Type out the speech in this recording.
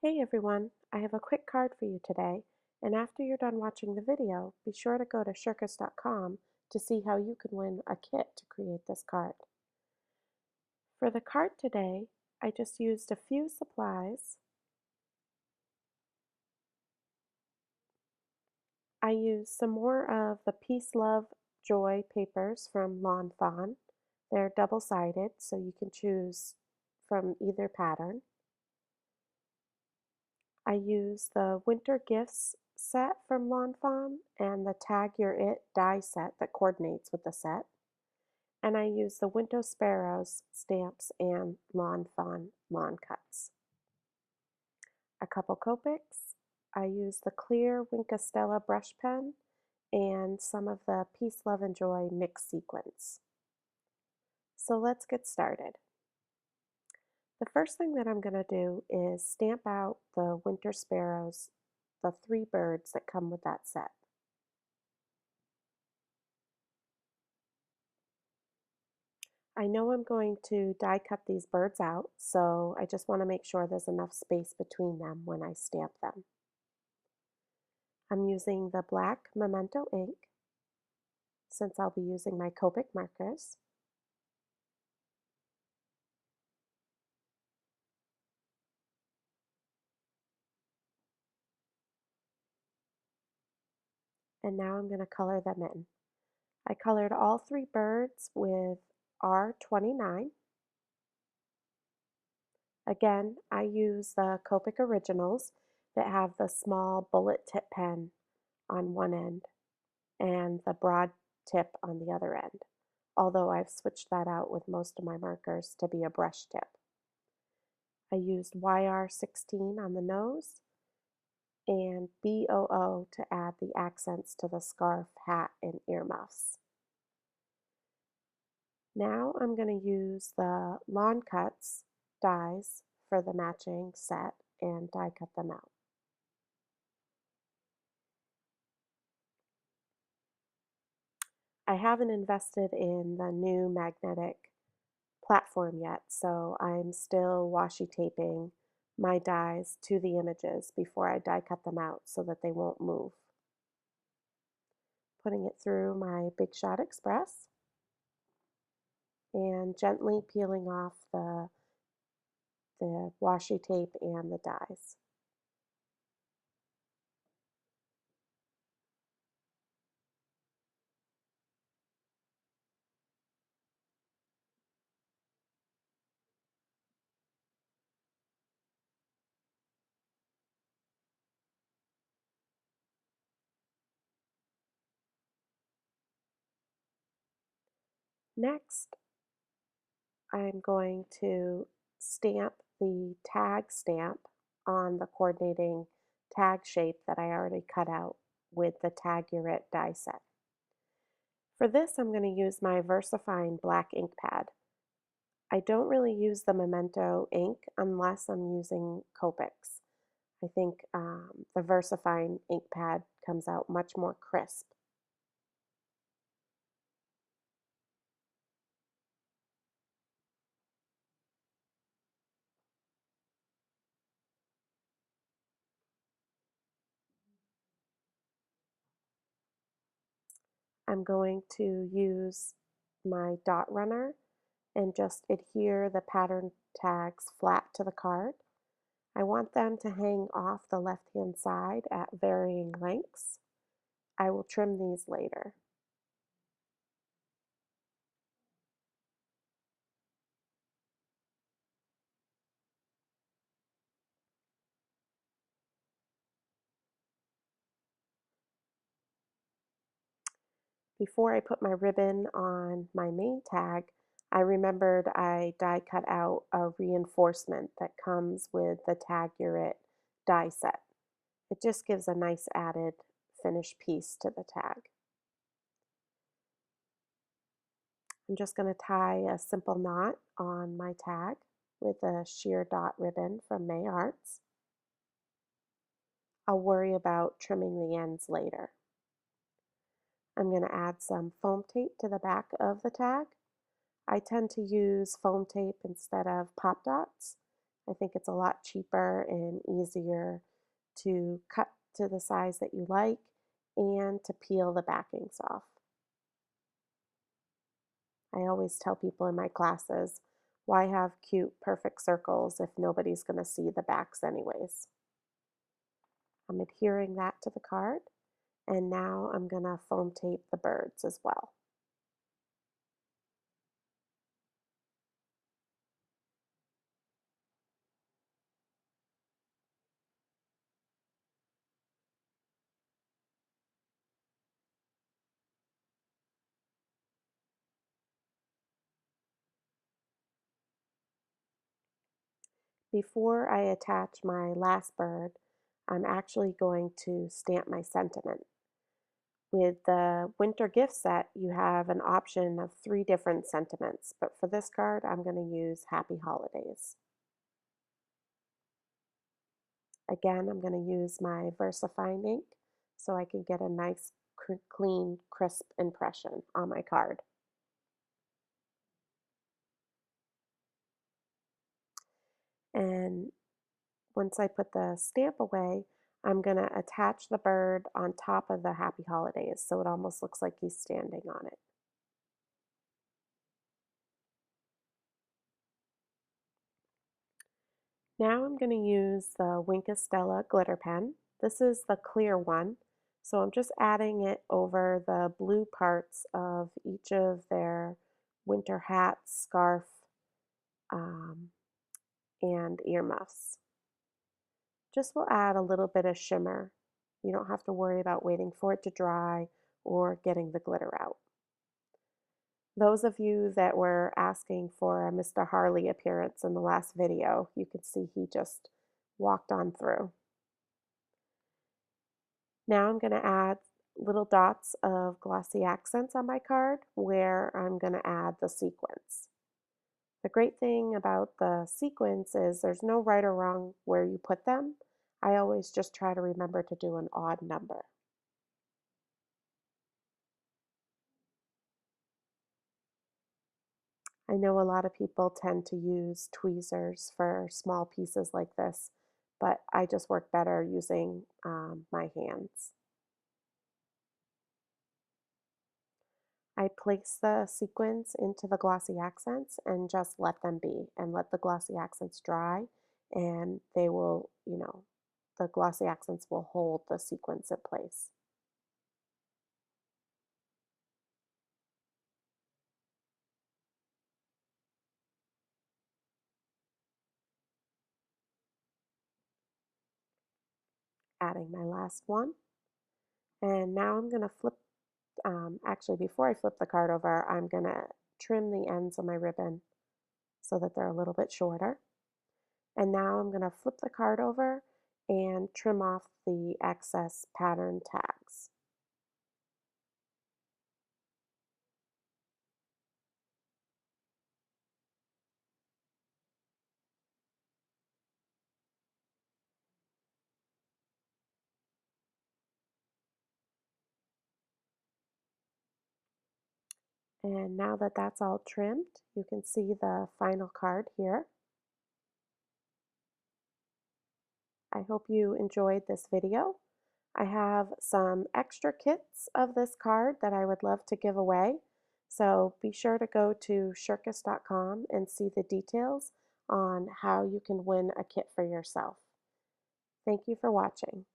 Hey everyone, I have a quick card for you today, and after you're done watching the video, be sure to go to Shirkus.com to see how you can win a kit to create this card. For the card today, I just used a few supplies. I used some more of the Peace, Love, Joy papers from Lawn Fawn. They're double-sided, so you can choose from either pattern. I use the Winter Gifts set from Lawn Fawn and the Tag Your It die set that coordinates with the set. And I use the Winter Sparrows stamps and Lawn Fawn lawn cuts. A couple Copics. I use the clear Winkastella brush pen and some of the Peace, Love, and Joy mix sequins. So let's get started. The first thing that I'm going to do is stamp out the Winter Sparrows, the 3 birds that come with that set. I know I'm going to die cut these birds out, so I just want to make sure there's enough space between them when I stamp them. I'm using the black Memento ink since I'll be using my Copic markers. And now I'm going to color them in. I colored all 3 birds with R29. Again, I use the Copic Originals that have the small bullet tip pen on one end and the broad tip on the other end, although I've switched that out with most of my markers to be a brush tip. I used YR16 on the nose and BOO to add the accents to the scarf, hat, and earmuffs. Now I'm going to use the Lawn Cuts dies for the matching set and die cut them out. I haven't invested in the new magnetic platform yet, so I'm still washi taping my dies to the images before I die cut them out so that they won't move. Putting it through my Big Shot Express and gently peeling off the washi tape and the dies. Next, I'm going to stamp the tag stamp on the coordinating tag shape that I already cut out with the Tag Your It die set. For this, I'm going to use my VersaFine black ink pad. I don't really use the Memento ink unless I'm using Copics. I think the VersaFine ink pad comes out much more crisp. I'm going to use my dot runner and just adhere the pattern tags flat to the card. I want them to hang off the left-hand side at varying lengths. I will trim these later. Before I put my ribbon on my main tag, I remembered I die cut out a reinforcement that comes with the Tag Your It die set. It just gives a nice added finished piece to the tag. I'm just going to tie a simple knot on my tag with a sheer dot ribbon from May Arts. I'll worry about trimming the ends later. I'm going to add some foam tape to the back of the tag. I tend to use foam tape instead of pop dots. I think it's a lot cheaper and easier to cut to the size that you like and to peel the backings off. I always tell people in my classes, why have cute, perfect circles if nobody's going to see the backs anyways? I'm adhering that to the card, and now I'm going to foam tape the birds as well. Before I attach my last bird, I'm actually going to stamp my sentiment. With the winter gift set, you have an option of 3 different sentiments, but for this card, I'm going to use Happy Holidays. Again, I'm going to use my VersaFine ink so I can get a nice, clean, crisp impression on my card. And once I put the stamp away, I'm going to attach the bird on top of the Happy Holidays so it almost looks like he's standing on it. Now I'm going to use the Wink of Stella glitter pen. This is the clear one, so I'm just adding it over the blue parts of each of their winter hats, scarf, um, and earmuffs. Just will add a little bit of shimmer. You don't have to worry about waiting for it to dry or getting the glitter out. Those of you that were asking for a Mr. Harley appearance in the last video, you can see he just walked on through. Now I'm going to add little dots of glossy accents on my card where I'm going to add the sequins. The great thing about the sequins is there's no right or wrong where you put them. I always just try to remember to do an odd number. I know a lot of people tend to use tweezers for small pieces like this, but I just work better using my hands. I place the sequins into the glossy accents and just let them be and let the glossy accents dry and they will, the glossy accents will hold the sequins in place. Adding my last one. And now I'm going to flip, actually before I flip the card over, I'm going to trim the ends of my ribbon so that they're a little bit shorter. And now I'm going to flip the card over and trim off the excess pattern tags. And now that that's all trimmed, you can see the final card here. I hope you enjoyed this video. I have some extra kits of this card that I would love to give away. So be sure to go to Shirkus.com and see the details on how you can win a kit for yourself. Thank you for watching.